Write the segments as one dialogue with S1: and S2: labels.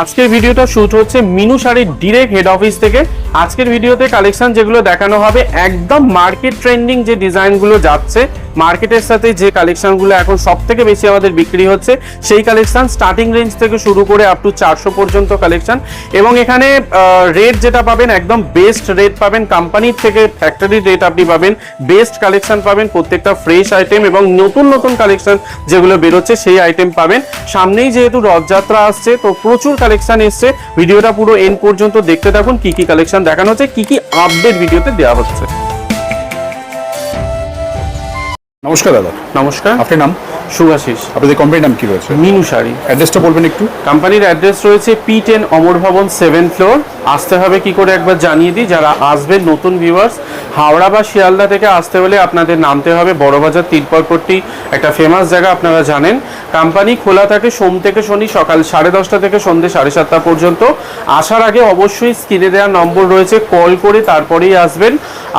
S1: আজকের ভিডিওটা শুট হচ্ছে মিনু শাড়ির ডিরেক্ট হেড অফিস থেকে। আজকের ভিডিওতে কালেকশন যেগুলো দেখানো হবে একদম মার্কেট ট্রেন্ডিং যে ডিজাইনগুলো যাচ্ছে, মার্কেটের সাথে যে কালেকশনগুলো এখন সব থেকে বেশি আমাদের বিক্রি হচ্ছে সেই কালেকশন স্টার্টিং রেঞ্জ থেকে শুরু করে আপ টু 400 পর্যন্ত কালেকশন। এবং এখানে রেট যেটা পাবেন একদম বেস্ট রেট পাবেন, কোম্পানির থেকে ফ্যাক্টরি রেট আপনি পাবেন, বেস্ট কালেকশন পাবেন, প্রত্যেকটা ফ্রেশ আইটেম এবং নতুন নতুন কালেকশন যেগুলো বেরোচ্ছে সেই আইটেম পাবেন। সামনেই যেহেতু রথযাত্রা আসছে তো প্রচুর কালেকশন এসছে, ভিডিওটা পুরো এন্ড পর্যন্ত দেখতে থাকুন কি কি কালেকশন দেখানো হচ্ছে, কি কি আপডেট ভিডিওতে দেওয়া হচ্ছে।
S2: নমস্কার দাদা।
S1: নমস্কার,
S2: আপনার নাম?
S1: শুভাশিস।
S2: আপনাদের কোম্পানির নাম কি রয়েছে?
S1: মিনু শাড়ি।
S2: অ্যাড্রেসটা বলবেন একটু।
S1: কোম্পানির অ্যাড্রেস রয়েছে P10 অমর ভবন 7th ফ্লোর। আসতে হবে কি করে একবার জানিয়ে দিই, যারা আসবেন নতুন ভিউয়ার্স, হাওড়া বা শিয়ালদা থেকে আসতে হলে আপনাদের নামতে হবে বড়বাজার তিরপরপট্টি, একটা ফেমাস জায়গা আপনারা জানেন। কোম্পানি খোলা থাকে সোম থেকে শনি সকাল 10:30 থেকে সন্ধ্যে 7:30 পর্যন্ত। আসার আগে অবশ্যই স্ক্রিনে দেওয়া নম্বর রয়েছে, কল করে তারপরেই আসবেন।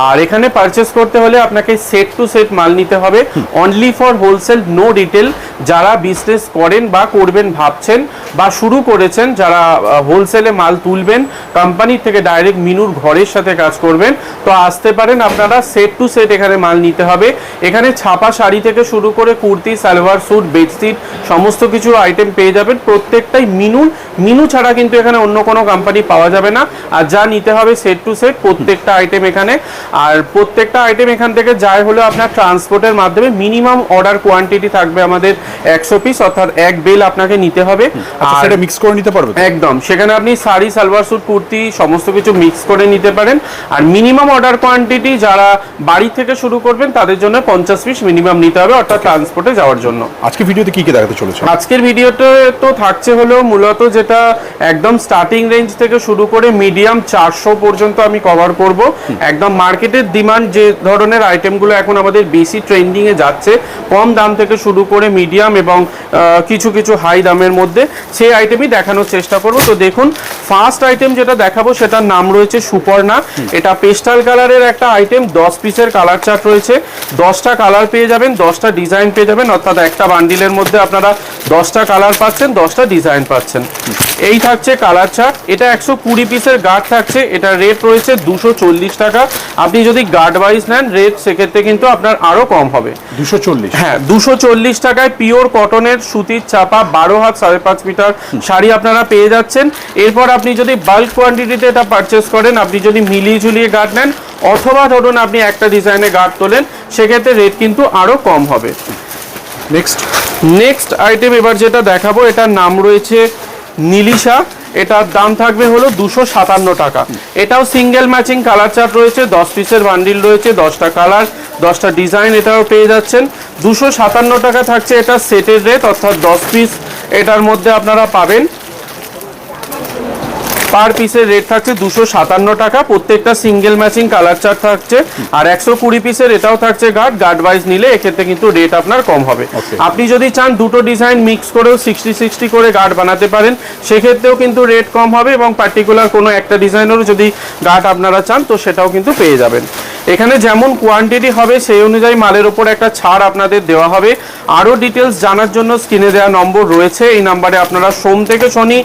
S1: আর এখানে পারচেস করতে হলে আপনাকে সেট টু সেট মাল নিতে হবে, only for wholesale, no retail. যারা বিজনেস করেন বা করবেন ভাবছেন বা শুরু করেছেন, যারা হোলসেলে মাল তুলবেন কোম্পানি থেকে ডাইরেক্ট মিনুর ঘরের সাথে কাজ করবেন, তো আসতে পারেন আপনারা। সেট টু সেট এখানে মাল নিতে হবে। এখানে ছাপা শাড়ি থেকে শুরু করে কুর্তি, সালোয়ার স্যুট, বেডশিট সমস্ত কিছু আইটেম পেয়ে যাবেন। প্রত্যেকটাই মিনু ছাড়া কিন্তু এখানে অন্য কোনো কোম্পানি পাওয়া যাবে না। আর যা নিতে হবে সেট টু সেট প্রত্যেকটা আইটেম এখানে। আর প্রত্যেকটা আইটেম এখান থেকে যায় হলো আপনার ট্রান্সপোর্টের মাধ্যমে। মিনিমাম অর্ডার কোয়ান্টিটি থাকবে আমাদের 100 পিস, অর্থাৎ এক বেল আপনাকে নিতে হবে।
S2: আর সেটা মিক্স করে নিতে পারবেন
S1: একদম, সেখানে আপনি শাড়ি, সালোয়ার স্যুট, কুর্তি সমস্ত কিছু মিক্স করে নিতে পারেন। আর মিনিমাম অর্ডার কোয়ান্টিটি যারা বাড়ি থেকে শুরু করবেন তাদের জন্য 50 পিস মিনিমাম নিতে হবে, অর্থাৎ ট্রান্সপোর্টে যাওয়ার জন্য।
S2: আজকে ভিডিওতে কি কি দেখাতে চলেছে?
S1: আজকের ভিডিওতে তো থাকছে হলো মূলত যেটা একদম স্টার্টিং রেঞ্জ থেকে শুরু করে মিডিয়াম 400 পর্যন্ত আমি কভার করব। একদম মার্কেটের ডিমান্ড যে ধরনের আইটেমগুলো এখন আমাদের বেশি ট্রেন্ডিং এ যাচ্ছে, কম দাম থেকে শুরু করে মিডিয়াম এবং কিছু কিছু হাই দামের মধ্যে, সেই আইটেমই দেখানোর চেষ্টা করব। তো দেখুন, ফার্স্ট আইটেম যেটা দেখাবো সেটার নাম রয়েছে সুপর্ণা। এটা পেস্টাল কালারের একটা আইটেম, 10 পিসের কালার চার্ট রয়েছে, 10টা কালার পেয়ে যাবেন, 10টা ডিজাইন পেয়ে যাবেন, অর্থাৎ একটা বান্ডিলের মধ্যে আপনারা 10টা কালার পাচ্ছেন, 10টা ডিজাইন পাচ্ছেন। এই থাকছে কালার চার্ট। এটা 120 পিসের গার্ড থাকছে, এটা রেট রয়েছে 240 টাকা। আপনি যদি গার্ড ওয়াইজ নেন রেট সেক্ষেত্রে কিন্তু আপনার আরো কম হবে।
S2: 240?
S1: হ্যাঁ, 240 টাকায় পিওর কটনের সুতির চাপা 12 হাত 5.5 মিটার শাড়ি আপনারা পেয়ে যাচ্ছেন। এরপর আপনি যদি বাল্ক কোয়ান্টিটিতে এটা পারচেস করেন, আপনি যদি মিলিয়ে ঝুলিয়ে গার্ড নেন অথবা ধরুন আপনি একটা ডিজাইনে গার্ড তোলেন, সেক্ষেত্রে রেট কিন্তু আরো কম হবে। নেক্সট আইটেম এবার যেটা দেখাবো এটার নাম রয়েছে নীলিশা। এটার দাম থাকবে হলো 257 টাকা। এটাও সিঙ্গেল ম্যাচিং কালার চার্ট রয়েছে, 10 পিসের বান্ডিল রয়েছে, 10টা কালার, 10টা ডিজাইন এটাও পেয়ে যাচ্ছেন। 257 টাকা থাকছে এটা সেটের রেট, অর্থাৎ 10 পিস এটার মধ্যে আপনারা পাবেন। পার পিসের রেট থাকছে 257 টাকা। প্রত্যেকটা সিঙ্গেল ম্যাচিং কালার চার্ট থাকছে। আর 120 পিসের এটাও থাকছে গার্ড ওয়াইজ নিলে এক্ষেত্রে কিন্তু রেট আপনার কম হবে। আপনি যদি চান দুটো ডিজাইন মিক্স করেও 60-60 করে গার্ড বানাতে পারেন, সেক্ষেত্রেও কিন্তু রেট কম হবে। এবং পার্টিকুলার কোনো একটা ডিজাইনেরও যদি গার্ড আপনারা চান তো সেটাও কিন্তু পেয়ে যাবেন। এখানে যেমন কোয়ান্টিটি হবে সেই অনুযায়ী মালের ওপর একটা ছাড় আপনাদের দেওয়া হবে। আরও ডিটেলস জানার জন্য স্ক্রিনে দেওয়া নম্বর রয়েছে, এই নাম্বারে আপনারা সোম থেকে শনি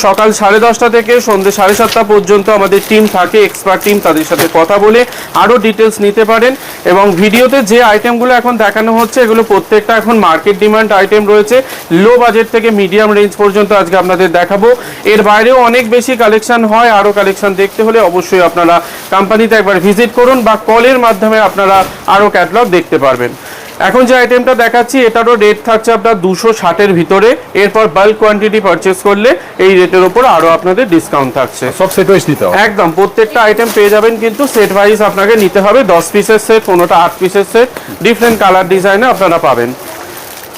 S1: সকাল 10:30 থেকে সন্ধ্যে 7:30 পর্যন্ত আমাদের টিম থাকে, এক্সপার্ট টিম, তাদের সাথে কথা বলে আরও ডিটেলস নিতে পারেন। এবং ভিডিওতে যে আইটেমগুলো এখন দেখানো হচ্ছে এগুলো প্রত্যেকটা এখন মার্কেট ডিমান্ড আইটেম রয়েছে। লো বাজেট থেকে মিডিয়াম রেঞ্জ পর্যন্ত আজকে আপনাদের দেখাবো। এর বাইরেও অনেক বেশি কালেকশন হয়, আরও কালেকশন দেখতে হলে অবশ্যই আপনারা কোম্পানিতে একবার ভিজিট করুন বা কলের মাধ্যমে আপনারা আরও ক্যাটালগ দেখতে পারবেন। এখন যে আইটেমটা দেখাচ্ছি এটারও রেট থাকছে আপনার 260-এর ভিতরে। এরপর বাল্ক কোয়ান্টিটি পারচেস করলে এই রেটের উপর আরও আপনাদের ডিসকাউন্ট থাকছে।
S2: সব সেট ওয়াইজ নিতে হবে? একদম,
S1: প্রত্যেকটা আইটেম পেয়ে যাবেন, কিন্তু সেট ওয়াইজ আপনাকে নিতে হবে। 10 পিসের সেট, কোনোটা 8 পিসের সেট, ডিফারেন্ট কালার ডিজাইনে আপনারা পাবেন।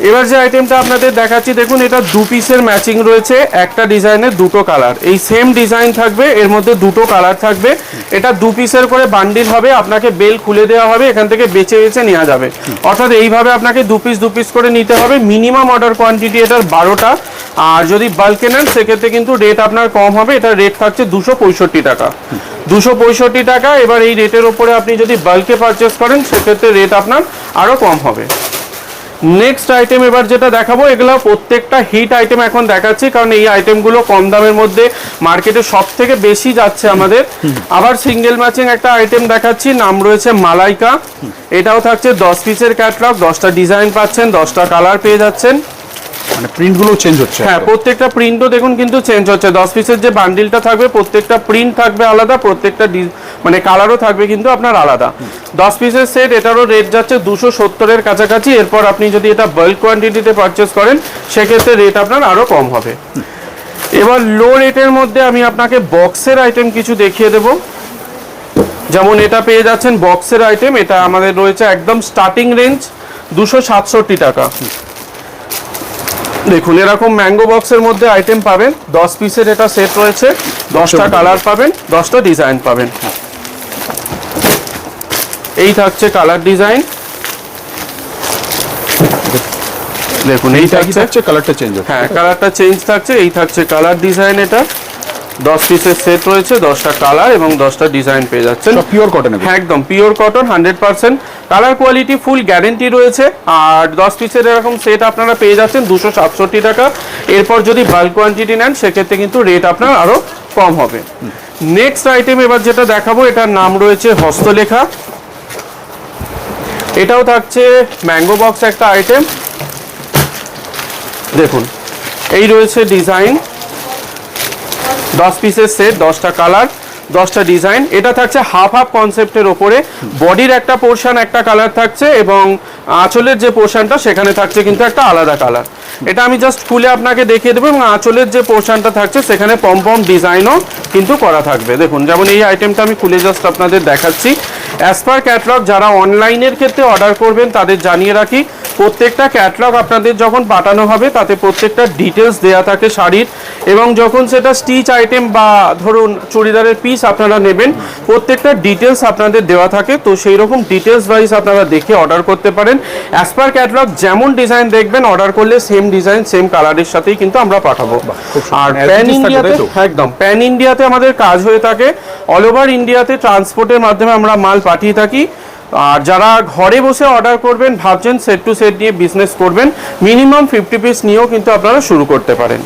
S1: এবার যে আইটেমটা আপনাদের দেখাচ্ছি দেখুন, এটা 2 পিসের ম্যাচিং রয়েছে, একটা ডিজাইনের দুটো কালার। এই সেম ডিজাইন থাকবে, এর মধ্যে দুটো কালার থাকবে। এটা 2 পিসের করে বান্ডিল হবে, আপনাকে বেল খুলে দেওয়া হবে, এখান থেকে বেছে বেছে নেওয়া যাবে। অর্থাৎ এইভাবে আপনাকে 2 পিস করে নিতে হবে। মিনিমাম অর্ডার কোয়ান্টিটি এটার 12টা। আর যদি বাল্কে নেন সেক্ষেত্রে কিন্তু রেট আপনার কম হবে। এটার রেট থাকছে 265 টাকা। 265 টাকা। এবার এই রেটের ওপরে আপনি যদি বাল্কে পারচেস করেন সেক্ষেত্রে রেট আপনার আরও কম হবে। নেক্সট আইটেম এবার যেটা দেখাবো, এগুলো প্রত্যেকটা হিট আইটেম এখন দেখাচ্ছি, কারণ এই আইটেমগুলো কম দামের মধ্যে মার্কেটে সব থেকে বেশি যাচ্ছে আমাদের। আবার সিঙ্গেল ম্যাচিং একটা আইটেম দেখাচ্ছি, নাম রয়েছে মালাইকা। এটাও থাকছে 10 পিসের ক্যাটলগ, 10টা ডিজাইন পাচ্ছেন, 10টা কালার পেয়ে যাচ্ছেন।
S2: মানে প্রিন্টগুলো চেঞ্জ হচ্ছে।
S1: হ্যাঁ, প্রত্যেকটা প্রিন্টও দেখুন কিন্তু চেঞ্জ হচ্ছে। 10 পিসের যে বান্ডিলটা থাকবে প্রত্যেকটা প্রিন্ট থাকবে আলাদা, প্রত্যেকটা মানে কালারও থাকবে কিন্তু আপনার আলাদা। 10 পিসের সেট, এটারও রেট যাচ্ছে 270-এর কাছাকাছি। এরপর আপনি যদি এটা বাল্ক কোয়ান্টিটিতে পারচেস করেন সেক্ষেত্রে রেট আপনার আরও কম হবে। এবার লো রেটের মধ্যে আমি আপনাকে বক্সের আইটেম কিছু দেখিয়ে দেব। যেমন এটা পেয়ে যাচ্ছেন বক্সের আইটেম, এটা আমাদের রয়েছে একদম স্টার্টিং রেঞ্জ 267 টাকা। দেখুন এরকম ম্যাঙ্গো বক্সের মধ্যে আইটেম পাবেন, 10 পিসের এটা সেট রয়েছে, 10টা কালার পাবেন, 10টা ডিজাইন পাবেন। এই থাকছে কালার ডিজাইন, দেখুন এই থাকছে
S2: কালারটা চেঞ্জ হচ্ছে।
S1: হ্যাঁ, কালারটা চেঞ্জ থাকছে। এই থাকছে কালার ডিজাইন, এটা 10 পিসের সেট রয়েছে, 10টা কালার এবং 10টা ডিজাইন পেয়ে যাচ্ছেন।
S2: পিওর কটন,
S1: হ্যাঁ একদম pure cotton, 100% colour quality full guarantee রয়েছে। আর 10 পিসের এরকম সেট আপনারা পেয়ে যাচ্ছেন 267 টাকা। এরপর যদি বাল্ক কোয়ান্টিটি নেন সেক্ষেত্রে কিন্তু রেট আপনার আরও কম হবে। নেক্সট আইটেম এবার যেটা দেখাবো, এটার নাম রয়েছে হস্তলেখা। এটাও থাকছে ম্যাঙ্গো বক্স একটা আইটেম, দেখুন এই রয়েছে ডিজাইন, 10 পিসের সেট, 10টা কালার, 10টা ডিজাইন। এটা থাকছে হাফ হাফ কনসেপ্টের ওপরে, বডির একটা পোর্শন একটা কালার থাকছে এবং আঁচলের যে পোর্শনটা সেখানে থাকছে কিন্তু একটা আলাদা কালার। এটা আমি জাস্ট খুলে আপনাকে দেখিয়ে দেবো, এবং আঁচলের যে পোর্শনটা থাকছে সেখানে পম ডিজাইনও কিন্তু করা থাকবে। দেখুন যেমন এই আইটেমটা আমি খুলে জাস্ট আপনাদের দেখাচ্ছি। অ্যাজ পার ক্যাটলগ যারা অনলাইনের ক্ষেত্রে অর্ডার করবেন তাদের জানিয়ে রাখি, প্রত্যেকটা ক্যাটলগ আপনাদের যখন পাঠানো হবে তাতে প্রত্যেকটা ডিটেলস দেওয়া থাকে শাড়ির, এবং যখন সেটা স্টিচ আইটেম বা ধরুন চুড়িদারের পিস আপনারা নেবেন প্রত্যেকটা ডিটেলস আপনাদের দেওয়া থাকে। তো সেই রকম ডিটেলস ওয়াইজ আপনারা দেখে অর্ডার করতে পারেন। অ্যাজ পার ক্যাটলগ যেমন ডিজাইন দেখবেন অর্ডার করলে সেম ডিজাইন সেম কালারের সাথেই কিন্তু আমরা পাঠাবো। আর প্যান ইন্ডিয়াতে একদম প্যান ইন্ডিয়াতে আমাদের কাজ হয়ে থাকে, অল ওভার ইন্ডিয়াতে ট্রান্সপোর্টের মাধ্যমে আমরা মাল পাঠিয়ে থাকি। আর যারা ঘরে বসে অর্ডার করবেন, ভাবছেন সেট টু সেট নিয়ে বিজনেস করবেন, মিনিমাম 50 পিস নিয়েও কিন্তু আপনারা শুরু করতে পারেন।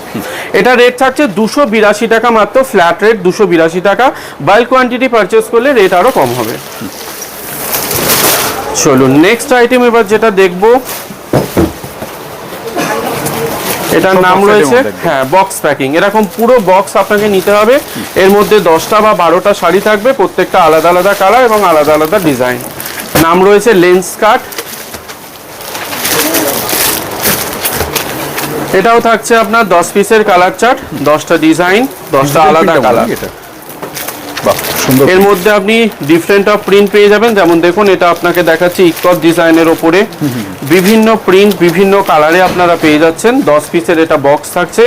S1: এটা রেট থাকছে 282 টাকা মাত্র, ফ্ল্যাট রেট 282 টাকা। বাল্ক কোয়ান্টিটি পারচেস করলে রেট আরও কম হবে। চলুন নেক্সট আইটেম এবার যেটা দেখব, এটার নাম রয়েছে হ্যাঁ বক্স প্যাকিং। এরকম পুরো বক্স আপনাকে নিতে হবে, এর মধ্যে 10টা বা 12টা শাড়ি থাকবে, প্রত্যেকটা আলাদা আলাদা কালার এবং আলাদা আলাদা ডিজাইন। নাম রয়েছে লেন্স কাট। এটাও থাকছে আপনার 10 পিসের কালার চার্ট, 10টা ডিজাইন, 10টা আলাদা কালার। এর মধ্যে আপনি ডিফারেন্ট অফ প্রিন্ট পেয়ে যাবেন। যেমন দেখুন এটা আপনাকে দেখাচ্ছি ইকট ডিজাইনের ওপরে বিভিন্ন প্রিন্ট বিভিন্ন কালারে আপনারা পেয়ে যাচ্ছেন। 10 পিসের এটা বক্স থাকছে,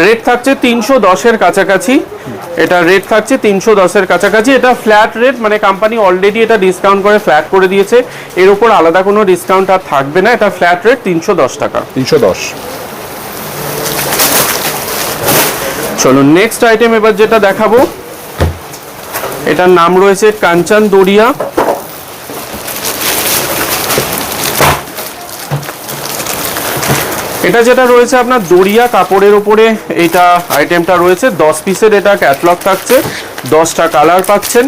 S1: রেট থাকছে 310-এর কাছাকাছি। এটা রেট থাকছে 310-এর কাছাকাছি। এটা ফ্ল্যাট রেট, মানে কোম্পানি অলরেডি এটা ডিসকাউন্ট করে ফ্ল্যাট করে দিয়েছে, এর উপর আলাদা কোনো ডিসকাউন্ট আর থাকবে না। এটা ফ্ল্যাট রেট 310 টাকা।
S2: 310।
S1: চলুন নেক্সট আইটেম এবার যেটা দেখাবো, এটার নাম রয়েছে কাঞ্চন দরিয়া। এটা যেটা রয়েছে আপনার দরিয়া কাপড়ের উপরে এইটা আইটেমটা রয়েছে, 10 পিসের এটা ক্যাটলগ থাকছে, 10টা কালার পাচ্ছেন,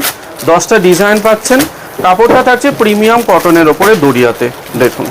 S1: 10টা ডিজাইন পাচ্ছেন। কাপড়টা থাকছে প্রিমিয়াম কটনের ওপরে দরিয়াতে। দেখুন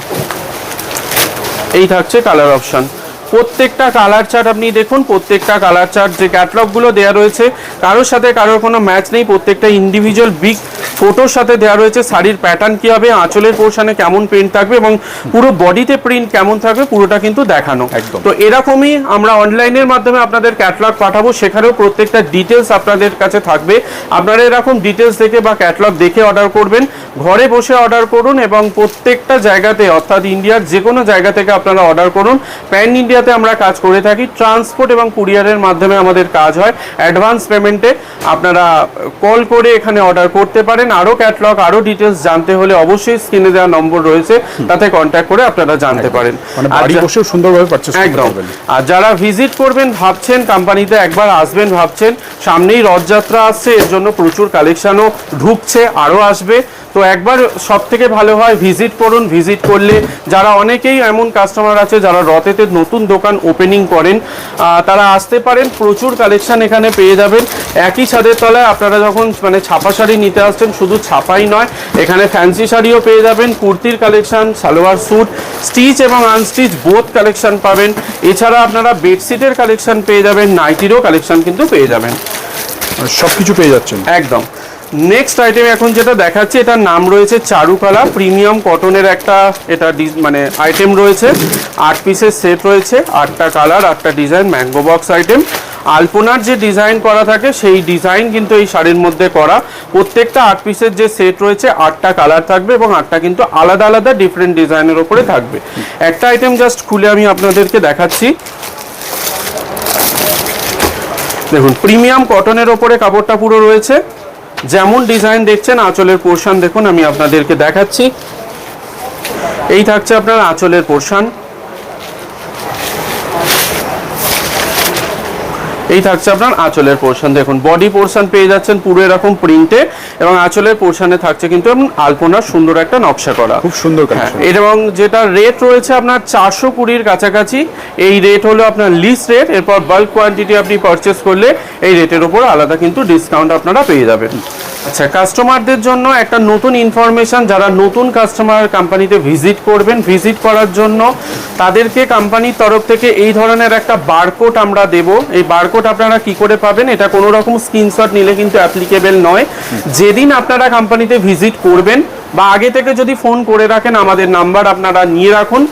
S1: এই থাকছে কালার অপশন, প্রত্যেকটা কালার চার্ট আপনি দেখুন, প্রত্যেকটা কালার চার্ট যে ক্যাটলগুলো দেওয়া রয়েছে কারোর সাথে কারোর কোনো ম্যাচ নেই, প্রত্যেকটা ইন্ডিভিজুয়াল বিগ ফটোর সাথে দেওয়া রয়েছে। শাড়ির প্যাটার্ন কী হবে, আঁচলের পোর্শনে কেমন প্রিন্ট থাকবে এবং পুরো বডিতে প্রিন্ট কেমন থাকবে পুরোটা কিন্তু দেখানো। তো এরকমই আমরা অনলাইনের মাধ্যমে আপনাদের ক্যাটলগ পাঠাবো, সেখানেও প্রত্যেকটা ডিটেলস আপনাদের কাছে থাকবে। আপনারা এরকম ডিটেলস দেখে বা ক্যাটলগ দেখে অর্ডার করবেন, ঘরে বসে অর্ডার করুন এবং প্রত্যেকটা জায়গাতে অর্থাৎ ইন্ডিয়ার যে কোনো জায়গা থেকে আপনারা অর্ডার করুন। প্যান ইন্ডিয়া ইন্ডিয়াতে আমরা কাজ করে থাকি। ট্রান্সপোর্ট এবং কুরিয়ারের মাধ্যমে আমাদের কাজ হয়। অ্যাডভান্স পেমেন্টে আপনারা কল করে এখানে অর্ডার করতে পারেন। আরও ক্যাটলগ, আরও ডিটেলস জানতে হলে অবশ্যই স্ক্রিনে দেওয়া নম্বর রয়েছে, তাতে কন্ট্যাক্ট করে আপনারা জানতে পারেন।
S2: মানে বাড়ি বসেও সুন্দরভাবে পারচেজ করতে
S1: একদম।
S2: পারবেন।
S1: আর যারা ভিজিট করবেন ভাবছেন, কোম্পানিতে একবার আসবেন ভাবছেন, সামনেই রথযাত্রা আসছে, এর জন্য প্রচুর কালেকশনও ঢুকছে, আরও আসবে। তো একবার সব থেকে ভালো হয় ভিজিট করুন। ভিজিট করলে যারা অনেকেই এমন কাস্টমার আছে যারা রথেতে নতুন দোকান ওপেনিং করেন, তারা আসতে পারেন। প্রচুর কালেকশন এখানে পেয়ে যাবেন। একই ছাদের তলায় আপনারা যখন মানে ছাপা শাড়ি নিতে আসছেন, শুধু ছাপাই নয়, এখানে ফ্যান্সি শাড়িও পেয়ে যাবেন, কুর্তির কালেকশন, সালোয়ার স্যুট, স্টিচ এবং আনস্টিচ বোথ কালেকশন পাবেন। এছাড়া আপনারা বেডশিটের কালেকশন পেয়ে যাবেন, নাইটিরও কালেকশন কিন্তু পেয়ে যাবেন।
S2: সব কিছু পেয়ে যাচ্ছেন
S1: একদম। নেক্সট আইটেম এখন যেটা দেখাচ্ছি, এটার নাম রয়েছে চারুকলা। প্রিমিয়াম কটনের একটা এটা মানে আইটেম রয়েছে। 8 পিসের সেট রয়েছে, 8টা কালার, 8টা ডিজাইন, ম্যাঙ্গো বক্স আইটেম। আলপনার যে ডিজাইন করা থাকে সেই ডিজাইন কিন্তু এই শাড়ির মধ্যে করা। প্রত্যেকটা 8 পিসের যে সেট রয়েছে 8টা কালার থাকবে এবং 8টা কিন্তু আলাদা আলাদা ডিফারেন্ট ডিজাইনের ওপরে থাকবে। একটা আইটেম জাস্ট খুলে আমি আপনাদেরকে দেখাচ্ছি। দেখুন, প্রিমিয়াম কটনের ওপরে কাপড়টা পুরো রয়েছে। যেমন ডিজাইন দেখছেন, আঁচলের পোর্শন দেখুন, আমি আপনাদেরকে দেখাচ্ছি। এই থাকছে আপনার আঁচলের পোর্শন, এই থাকছে আপনার আঁচলের পোর্শন। দেখুন, বডি পোর্শন পেয়ে যাচ্ছেন পুরো এরকম প্রিন্টে এবং আঁচলের পোর্শনে থাকছে কিন্তু আলপনার সুন্দর একটা নকশা করা,
S2: খুব সুন্দর কালেকশন।
S1: এবং যেটা রেট রয়েছে আপনার 420-র কাছাকাছি। এই রেট হলো আপনার লিস্ট রেট। এরপর বাল্ক কোয়ান্টিটি আপনি পারচেস করলে এই রেটের উপর আলাদা কিন্তু ডিসকাউন্ট আপনারা পেয়ে যাবেন। আচ্ছা, কাস্টমারদের জন্য একটা নতুন ইনফরমেশন। যারা নতুন কাস্টমার কোম্পানিতে ভিজিট করবেন, ভিজিট করার জন্য তাদেরকে কোম্পানির তরফ থেকে এই ধরনের একটা বারকোড আমরা দেব। এই বারকোড আপনারা কি করে পাবেন? এটা কোনো রকম স্ক্রিনশট নিলে কিন্তু অ্যাপ্লিকেবল নয়। যেদিন আপনারা কোম্পানিতে ভিজিট করবেন বা আগে থেকে যদি ফোন করে রাখেন, আমাদের নাম্বার আপনারা নিয়ে রাখুন।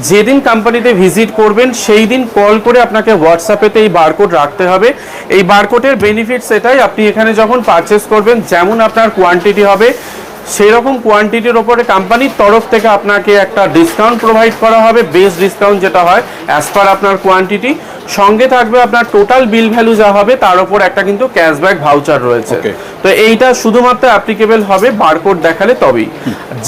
S1: যেদিন কোম্পানিতে ভিজিট করবেন সেই দিন কল করে আপনাকে হোয়াটসঅ্যাপেতে এই বারকোড রাখতে হবে। এই বারকোডের বেনিফিটস এটাই, আপনি এখানে যখন পারচেস করবেন, যেমন আপনার কোয়ান্টিটি হবে সেই রকম কোয়ান্টিটির ওপরে কোম্পানির তরফ থেকে আপনাকে একটা ডিসকাউন্ট প্রোভাইড করা হবে। বেস্ট ডিসকাউন্ট যেটা হয় অ্যাজ পার আপনার কোয়ান্টিটি। সঙ্গে থাকবে আপনার টোটাল বিল ভ্যালু যা হবে তার উপর একটা কিন্তু ক্যাশব্যাক ভাউচার রয়েছে। তো এইটা শুধুমাত্র অ্যাপ্লিকেবল হবে বারকোড দেখালে তবেই।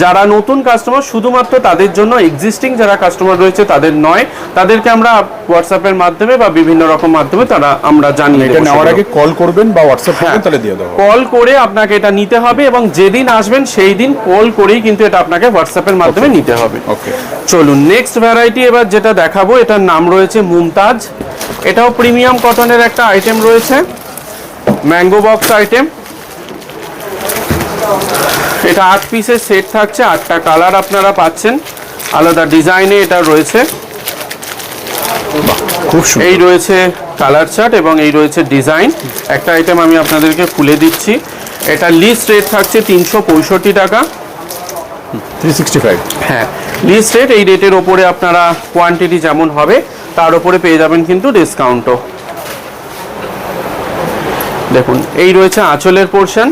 S1: যারা নতুন কাস্টমার শুধুমাত্র তাদের জন্য, এক্সিস্টিং যারা কাস্টমার রয়েছে তাদের নয়। তাদেরকে আমরা হোয়াটসঅ্যাপের মাধ্যমে বা বিভিন্ন রকম মাধ্যমে আমরা জানিয়ে দেব।
S2: নেওয়ার আগে কল করবেন বা হোয়াটসঅ্যাপ করবেন, তাহলে দিয়ে দেবো।
S1: কল করে আপনাকে এটা নিতে হবে এবং যেদিন আসবেন সেই দিন কল করেই কিন্তু এটা আপনাকে হোয়াটসঅ্যাপের মাধ্যমে নিতে হবে।
S2: ওকে,
S1: চলুন নেক্সট ভ্যারাইটি এবার যেটা দেখাবো, এটার নাম রয়েছে মুমতাজ। এটাও প্রিমিয়াম কটনের একটা আইটেম রয়েছে, ম্যাঙ্গো বক্স আইটেম। এটা 8 পিসের সেট থাকছে, 8টা কালার আপনারা পাচ্ছেন, আলাদা ডিজাইনে এটা রয়েছে।
S2: খুব সুন্দর।
S1: এই রয়েছে কালার চার্ট এবং এই রয়েছে ডিজাইন। একটা আইটেম আমি আপনাদেরকে খুলে দিচ্ছি। এটা লিস্ট রেট থাকছে 365 টাকা।
S2: 365।
S1: হ্যাঁ, লিস্ট রেট। এই রেটের ওপরে আপনারা কোয়ান্টিটি যেমন হবে তার উপরে পেয়ে যাবেন কিন্তু ডিসকাউন্টও। দেখুন, এই রয়েছে আঁচলের পোর্শন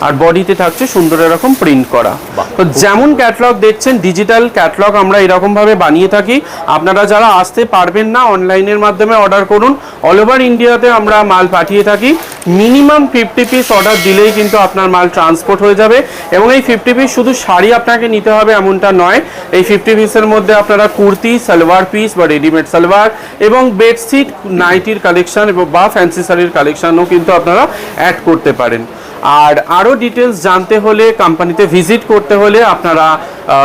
S1: আর বডিতে থাকছে সুন্দর এরকম প্রিন্ট করা। তো যেমন ক্যাটালগ দেখছেন, ডিজিটাল ক্যাটালগ আমরা এরকম ভাবে বানিয়ে থাকি। আপনারা যারা আসতে পারবেন না, অনলাইনের মাধ্যমে অর্ডার করুন। অল ওভার ইন্ডিয়াতে আমরা মাল পাঠিয়ে থাকি। মিনিমাম 50 পিস অর্ডার দিলেই কিন্তু আপনার মাল ট্রান্সপোর্ট হয়ে যাবে। এবং এই 50 পিস শুধু শাড়ি আপনাকে নিতে হবে এমনটা নয়। এই 50 পিসের মধ্যে আপনারা কুর্তি, সালোয়ার পিস বা রেডিমেড সালোয়ার এবং বেডশিট, নাইটির কালেকশন এবং বা ফ্যান্সি শাড়ির কালেকশনও কিন্তু আপনারা অ্যাড করতে পারেন। আর আরও ডিটেলস জানতে হলে, কোম্পানিতে ভিজিট করতে হলে আপনারা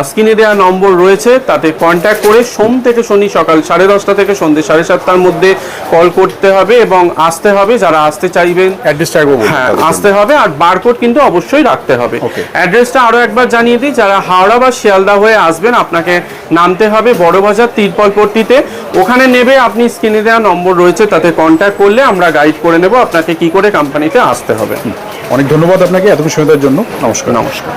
S1: স্ক্রিনে দেওয়া নম্বর রয়েছে, তাতে কন্ট্যাক্ট করে সোম থেকে শনি সকাল 10:30 থেকে সন্ধ্যে 7:30-র মধ্যে কল করতে হবে এবং আসতে হবে। যারা আসতে চাইবেন
S2: অ্যাড্রেসটা
S1: হ্যাঁ আসতে হবে, আর বারকোড কিন্তু অবশ্যই রাখতে হবে। অ্যাড্রেসটা আরও একবার জানিয়ে দিই, যারা হাওড়া বা শিয়ালদা হয়ে আসবেন আপনাকে নামতে হবে বড়বাজার তিরপলপট্টিতে। ওখানে নেবে আপনি স্ক্রিনে দেওয়া নম্বর রয়েছে, তাতে কন্ট্যাক্ট করলে আমরা গাইড করে নেব আপনাকে কি করে কোম্পানিতে আসতে হবে।
S2: অনেক ধন্যবাদ আপনাকে এতক্ষণ সময় দেওয়ার জন্য। নমস্কার।
S1: নমস্কার।